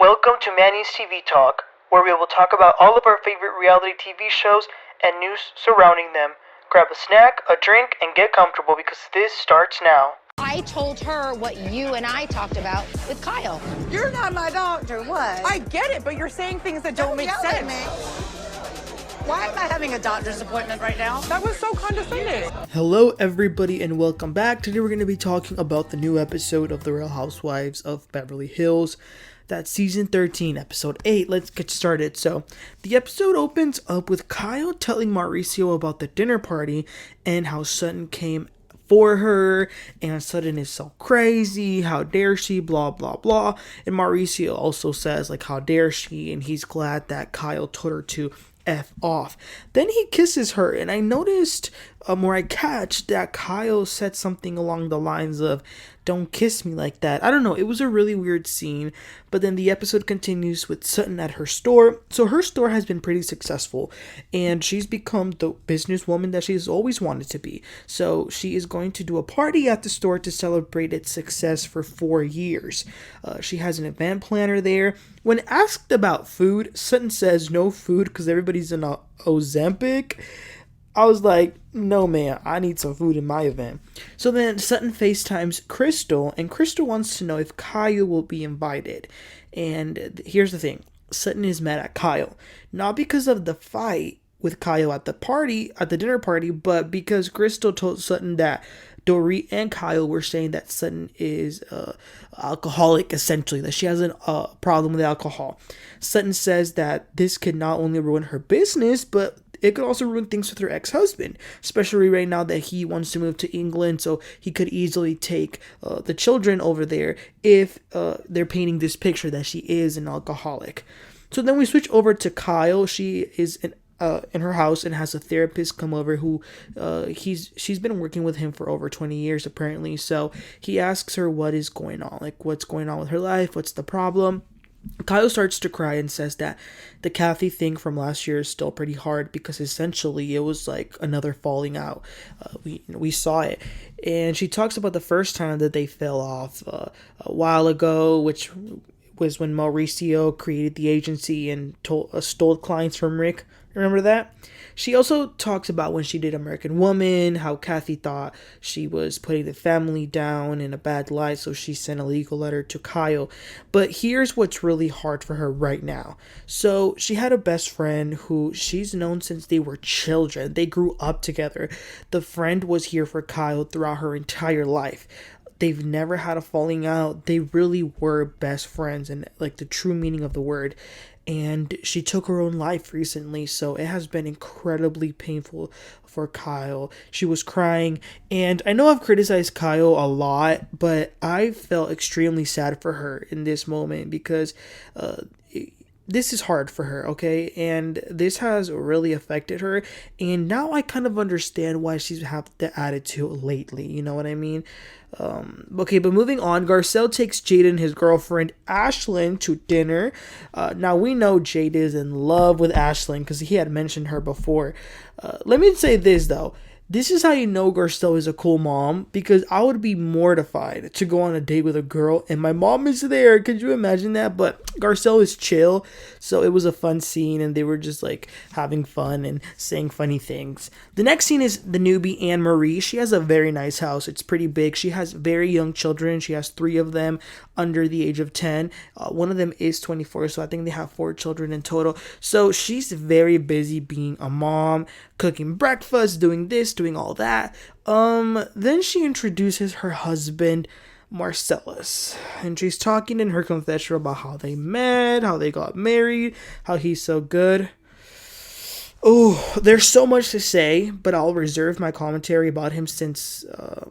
Welcome to Manny's TV Talk, where we will talk about all of our favorite reality TV shows and news surrounding them. Grab a snack, a drink, and get comfortable because this starts now. I told her what you and I talked about with Kyle. You're not my doctor, what? I get it, but you're saying things that don't make sense. Why am I having a doctor's appointment right now? That was so condescending. Hello everybody and welcome back. Today we're going to be talking about the new episode of The Real Housewives of Beverly Hills. That's season 13, episode 8. Let's get started. So, the episode opens up with Kyle telling Mauricio about the dinner party and how Sutton came for her, and Sutton is so crazy, how dare she, blah blah blah. And Mauricio also says, like, how dare she, and he's glad that Kyle told her to F off. Then he kisses her, and I noticed, or I catch that Kyle said something along the lines of, "Don't kiss me like that." I don't know, it was a really weird scene. But then the episode continues with Sutton at her store. So her store has been pretty successful, and she's become the businesswoman that she's always wanted to be. So she is going to do a party at the store to celebrate its success for 4 years. She has an event planner there. When asked about food, Sutton says no food because everybody's in a Ozempic. I was like, no man, I need some food in my event. So then Sutton FaceTimes Crystal, and Crystal wants to know if Kyle will be invited. And here's the thing, Sutton is mad at Kyle. Not because of the fight with Kyle at the dinner party, but because Crystal told Sutton that Dorit and Kyle were saying that Sutton is alcoholic, essentially, that she has a problem with alcohol. Sutton says that this could not only ruin her business, but it could also ruin things with her ex-husband, especially right now that he wants to move to England, so he could easily take the children over there if they're painting this picture that she is an alcoholic. So then we switch over to Kyle. She is in her house and has a therapist come over who she's been working with him for over 20 years apparently. So he asks her what is going on, like what's going on with her life, what's the problem. Kyle starts to cry and says that the Kathy thing from last year is still pretty hard because essentially it was like another falling out. We saw it, and she talks about the first time that they fell off a while ago, which was when Mauricio created the agency and stole clients from Rick. Remember that? She also talks about when she did American Woman, how Kathy thought she was putting the family down in a bad light, so she sent a legal letter to Kyle. But here's what's really hard for her right now. So she had a best friend who she's known since they were children. They grew up together. The friend was here for Kyle throughout her entire life. They've never had a falling out. They really were best friends in like the true meaning of the word. And she took her own life recently, so it has been incredibly painful for Kyle. She was crying, and I know I've criticized Kyle a lot, but I felt extremely sad for her in this moment because this is hard for her, okay? And this has really affected her, and now I kind of understand why she's had the attitude lately, you know what I mean? Okay, but moving on, Garcelle takes Jade and his girlfriend Ashlyn to dinner. Now we know Jade is in love with Ashlyn because he had mentioned her before. Let me say this though. This is how you know Garcelle is a cool mom, because I would be mortified to go on a date with a girl and my mom is there. Could you imagine that? But Garcelle is chill, so it was a fun scene and they were just like having fun and saying funny things. The next scene is the newbie Annemarie. She has a very nice house. It's pretty big. She has very young children. She has 3 of them under the age of 10. One of them is 24, so I think they have 4 children in total. So she's very busy being a mom, cooking breakfast, doing this, doing all that. Then she introduces her husband, Marcellus, and she's talking in her confession about how they met, how they got married, how he's so good. Oh, there's so much to say, but I'll reserve my commentary about him since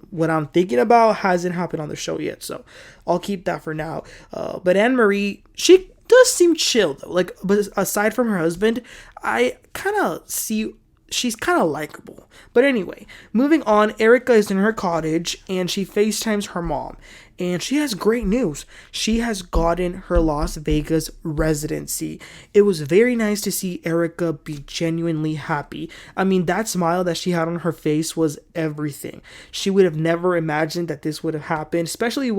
what I'm thinking about hasn't happened on the show yet, so I'll keep that for now. But Annemarie, she does seem chill though. Like, but aside from her husband, I kind of see she's kind of likable. But anyway, moving on, Erika is in her cottage and she FaceTimes her mom. And she has great news. She has gotten her Las Vegas residency. It was very nice to see Erika be genuinely happy. I mean, that smile that she had on her face was everything. She would have never imagined that this would have happened, especially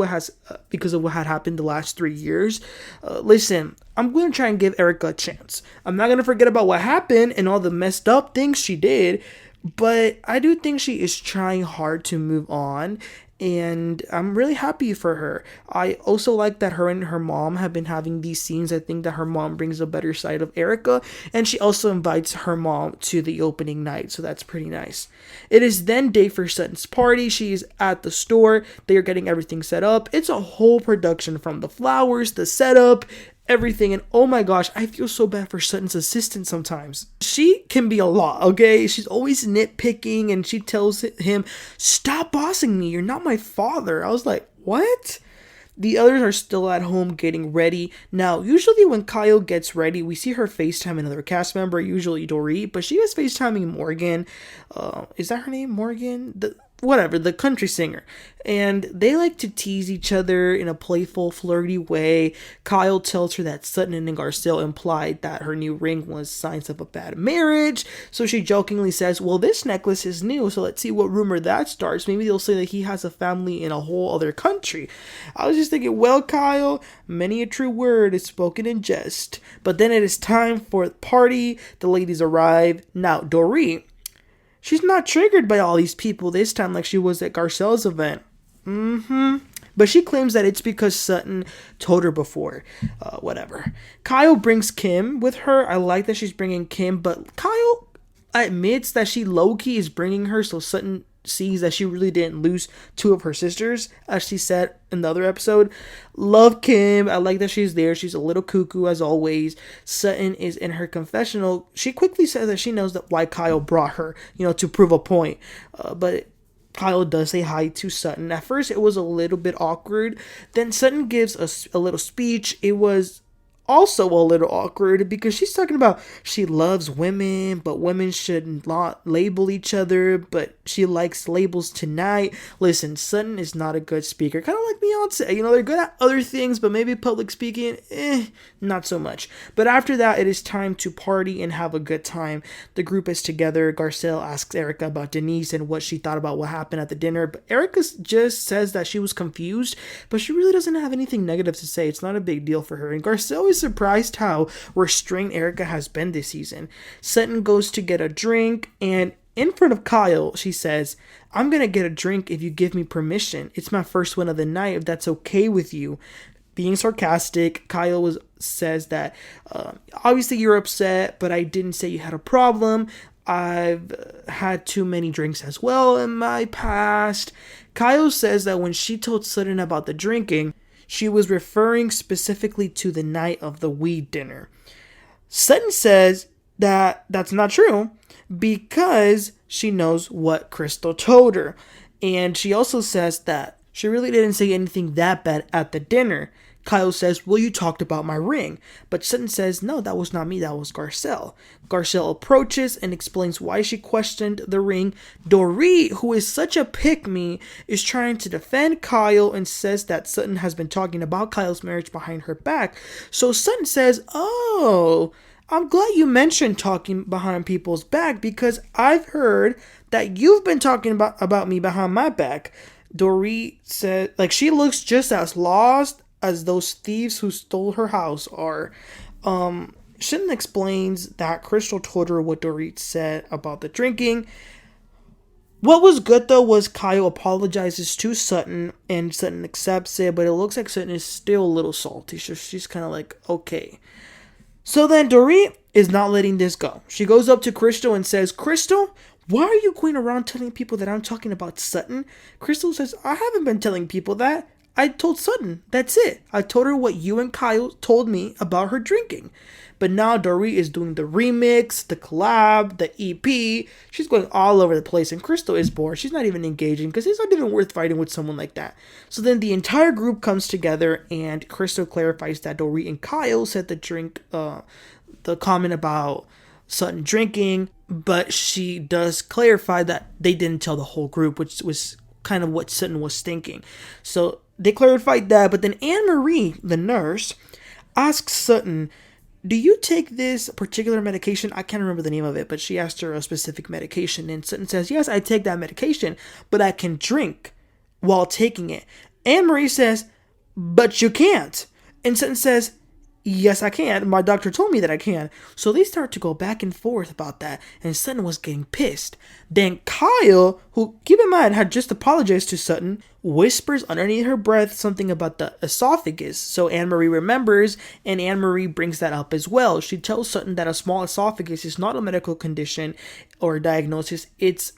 because of what had happened the last 3 years. Listen, I'm going to try and give Erika a chance. I'm not going to forget about what happened and all the messed up things she did, but I do think she is trying hard to move on. And I'm really happy for her. I also like that her and her mom have been having these scenes. I think that her mom brings a better side of Erika. And she also invites her mom to the opening night. So that's pretty nice. It is then day for Sutton's party. She's at the store. They are getting everything set up. It's a whole production, from the flowers, the setup, everything. And oh my gosh, I feel so bad for Sutton's assistant sometimes. She can be a lot, okay? She's always nitpicking and she tells him, "Stop bossing me, you're not my father." I was like, what? The others are still at home getting ready. Now, usually when Kyle gets ready, we see her FaceTime another cast member, usually Dorit, but she was FaceTiming Morgan. Is that her name? Morgan? The country singer. And they like to tease each other in a playful, flirty way. Kyle tells her that Sutton and Garcelle implied that her new ring was signs of a bad marriage. So she jokingly says, "Well, this necklace is new, so let's see what rumor that starts. Maybe they'll say that he has a family in a whole other country." I was just thinking, well, Kyle, many a true word is spoken in jest. But then it is time for the party. The ladies arrive. Now, Dorit, she's not triggered by all these people this time like she was at Garcelle's event. But she claims that it's because Sutton told her before. Whatever. Kyle brings Kim with her. I like that she's bringing Kim, but Kyle admits that she low-key is bringing her so Sutton sees that she really didn't lose two of her sisters, as she said in the other episode. Love Kim. I like that she's there. She's a little cuckoo as always. Sutton is in her confessional. She quickly says that she knows that why Kyle brought her, to prove a point. But Kyle does say hi to Sutton. At first it was a little bit awkward. Then Sutton gives a little speech. It was also a little awkward because she's talking about she loves women, but women should not label each other, but she likes labels tonight. Listen, Sutton is not a good speaker, kind of like Beyonce. They're good at other things, but maybe public speaking, not so much. But after that, it is time to party and have a good time. The group is together. Garcelle asks Erika about Denise and what she thought about what happened at the dinner, but Erika just says that she was confused, but she really doesn't have anything negative to say. It's not a big deal for her. And Garcelle is surprised how restrained Erika has been this season. Sutton goes to get a drink, and in front of Kyle, she says, "I'm gonna get a drink if you give me permission. It's my first one of the night, if that's okay with you." Being sarcastic, Kyle says that, obviously you're upset, but I didn't say you had a problem. I've had too many drinks as well in my past. Kyle says that when she told Sutton about the drinking, she was referring specifically to the night of the weed dinner. Sutton says that that's not true because she knows what Crystal told her. And she also says that she really didn't say anything that bad at the dinner. Kyle says, "Well, you talked about my ring." But Sutton says, "No, that was not me, that was Garcelle." Garcelle approaches and explains why she questioned the ring. Dorit, who is such a pick-me, is trying to defend Kyle and says that Sutton has been talking about Kyle's marriage behind her back. So Sutton says, "Oh, I'm glad you mentioned talking behind people's back because I've heard that you've been talking about me behind my back." Dorit said, she looks just as lost as those thieves who stole her house are. Sutton explains that Crystal told her what Dorit said about the drinking. What was good though was Kyle apologizes to Sutton and Sutton accepts it, but it looks like Sutton is still a little salty. So she's kind of like, okay. So then Dorit is not letting this go. She goes up to Crystal and says, "Crystal, why are you going around telling people that I'm talking about Sutton?" Crystal says, "I haven't been telling people that. I told Sutton. That's it. I told her what you and Kyle told me about her drinking." But now Dorit is doing the remix, the collab, the EP. She's going all over the place, and Crystal is bored. She's not even engaging because it's not even worth fighting with someone like that. So then the entire group comes together, and Crystal clarifies that Dorit and Kyle said the comment about Sutton drinking, but she does clarify that they didn't tell the whole group, which was kind of what Sutton was thinking. So they clarified that, but then Annemarie, the nurse, asks Sutton, do you take this particular medication? I can't remember the name of it, but she asked her a specific medication, and Sutton says, yes, I take that medication, but I can drink while taking it. Annemarie says, but you can't. And Sutton says, yes, I can. My doctor told me that I can. So they start to go back and forth about that, and Sutton was getting pissed. Then Kyle, who, keep in mind, had just apologized to Sutton, whispers underneath her breath something about the esophagus. So Annemarie remembers, and Annemarie brings that up as well. She tells Sutton that a small esophagus is not a medical condition or a diagnosis. It's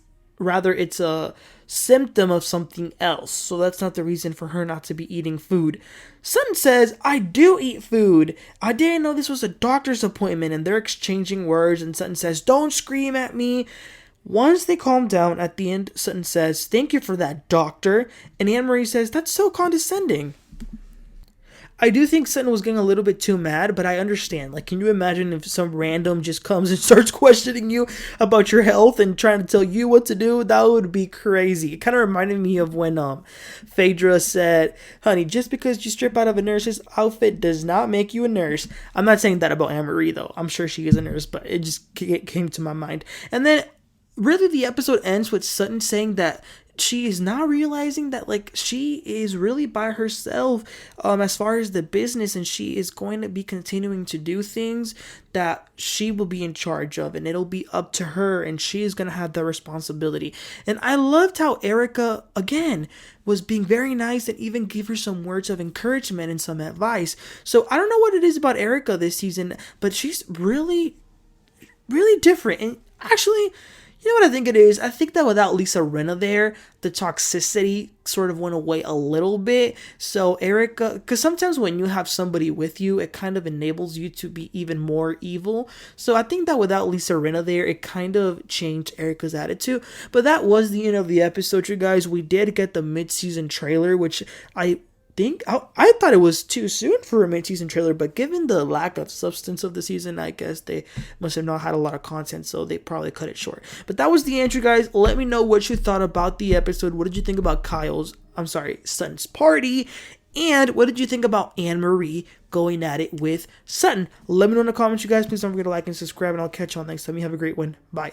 a symptom of something else. So that's not the reason for her not to be eating food. Sutton says, I do eat food. I didn't know this was a doctor's appointment. And they're exchanging words. And Sutton says, don't scream at me. Once they calm down, at the end, Sutton says, thank you for that, doctor. And Annemarie says, that's so condescending. I do think Sutton was getting a little bit too mad, but I understand. Like, can you imagine if some random just comes and starts questioning you about your health and trying to tell you what to do? That would be crazy. It kind of reminded me of when Phaedra said, honey, just because you strip out of a nurse's outfit does not make you a nurse. I'm not saying that about Annemarie, though. I'm sure she is a nurse, but it just came to my mind. And then, really, the episode ends with Sutton saying that she is now realizing that, like, she is really by herself as far as the business, and she is going to be continuing to do things that she will be in charge of, and it'll be up to her, and she is going to have the responsibility. And I loved how Erika, again, was being very nice and even gave her some words of encouragement and some advice. So I don't know what it is about Erika this season, but she's really, really different. And actually, you know what I think it is? I think that without Lisa Rinna there, the toxicity sort of went away a little bit. So Erika, because sometimes when you have somebody with you, it kind of enables you to be even more evil. So I think that without Lisa Rinna there, it kind of changed Erika's attitude. But that was the end of the episode, you guys. We did get the mid-season trailer, which I thought it was too soon for a mid-season trailer, but given the lack of substance of the season, I guess they must have not had a lot of content, so they probably cut it short. But that was the entry, guys. Let me know what you thought about the episode. What did you think about Sutton's party? And what did you think about Annemarie going at it with Sutton? Let me know in the comments, you guys. Please don't forget to like and subscribe, and I'll catch you all next time. You have a great one. Bye.